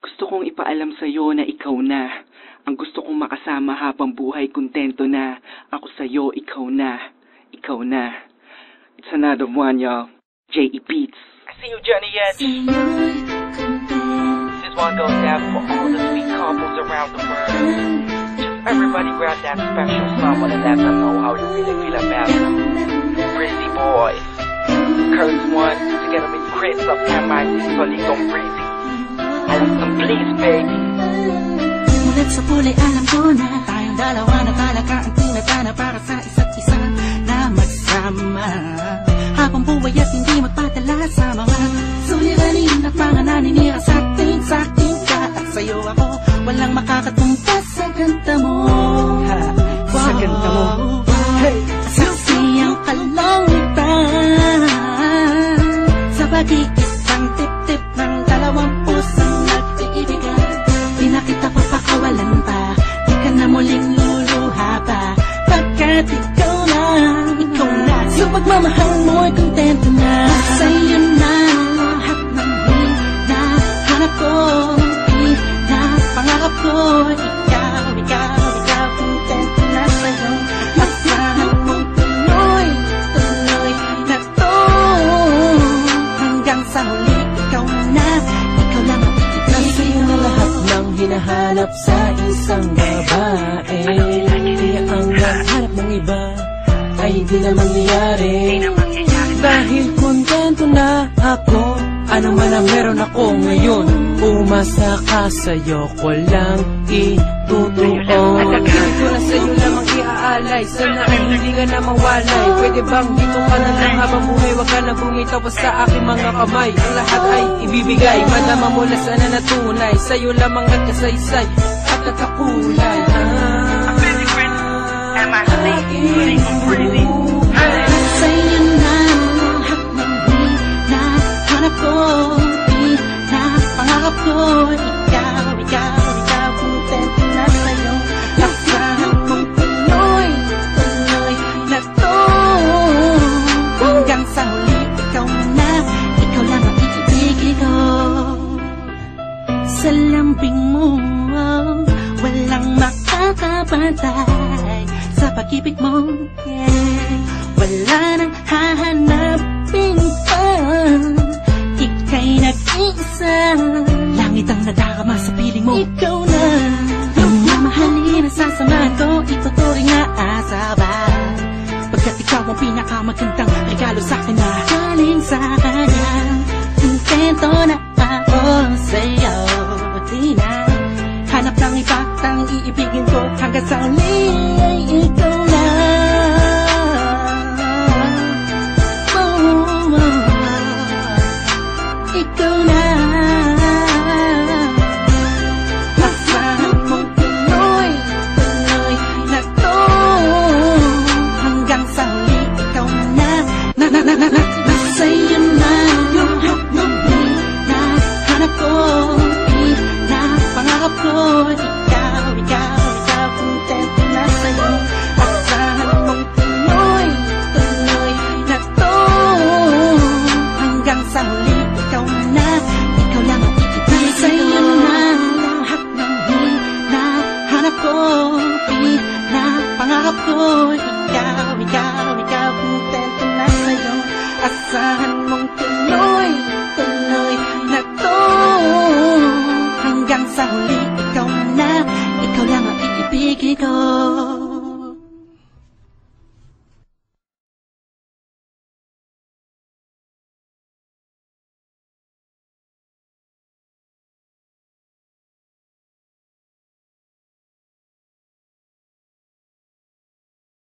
Gusto kong ipaalam sa'yo na ikaw na. Ang gusto kong makasama habang buhay, kontento na. Ako sa'yo, ikaw na. Ikaw na. It's another one, y'all. J.E. Beats. I see you, Johnny Edge. This one goes out for all the sweet couples around the world. Just everybody grab that special someone and let them know how you really feel about them. Breezy Boys. Curse One, together with Chris of MIT, Solidong Breezy. Alam please, baby. Mulat sa puli, alam ko na tayong dalawa na talaga ang tinatana para sa isa't isa na magsama. Habang buhay at hindi magpadala sa mga suliranin at mga naninira sa ating ka. At sa'yo ako, walang makakatumpas sa ganda mo. Sa ganda mo. Hey. Saksi ang kalangitan sa pag-iisang tip-tip ng dalawang pusong nag-iibigan. Di na kita papakawalan pa, di ka na muling luluha pa, pagkat ikaw na. Sa pagmamahal mo'y kontento na. Sa'yo na lahat ng hinahanap ko, hinapangarap ko. Ikaw, kontento na sa'yo. Asahan mong tuloy na to. Hanggang sa huli, ikaw na. Ikaw lang ang ibig. Sa'yo na lahat ng hinahanap sa isang babae. Kaya ang naghanap ng iba ay hindi na mangyayari. Dahil kontento na ako, ano man ang meron ako ngayon. Umasa ka, sa'yo ko lang itutuon. Pagkakilig ko na sa'yo lamang iaalay, sana ay hindi ka na mawalay. Pwede bang dito ka na lang habang buhay, wag ka na bumitaw pa sa aking mga kamay. Ang lahat ay ibibigay, madama mo na sana natunay. Sa'yo lamang at kasaysay at nakakulay. Sa'yo na lahat ng hinahanap ko, hinapangarap ko. Ikaw, kontento na sa'yo. Asahan mong tuloy na to. Hanggang sa huli, ikaw na. Ikaw lang ang iibigin ko. Sa lambing mo, walang makakapantay sa pag-ibig mo, yeah. Wala nang hahanapin pa, ika'y nag-iisa. Langit ang nadarama sa piling mo, ikaw na. Yung mamahalin ang sasamahan ko, ituturing na asaba. Pagkat ikaw ang pinakamagandang regalo sa'kin na galing sa kanya. Kontento na ako sa'yo, di na hanap ng iba, tang iibigin ko. Hanggang sa uli ay ikaw na. Ikaw na. Asahan mong tuloy na to. Hanggang sa uli, ikaw na. Sa'yo na yung lahat ng hinahanap ko, hinapangarap ko. Ikaw, kontento na sa'yo. Asahan mong tuloy na to. Hanggang sa huli, ikaw na. Ikaw lang ang ibig. Sa'yo na lahat ng hinahanap ko, hinapangarap ko. Ikaw, kontento na sa'yo. Asahan mong tuloy na to. Hanggang sa huli, ikaw na. Ikaw lang ang iibigin ko.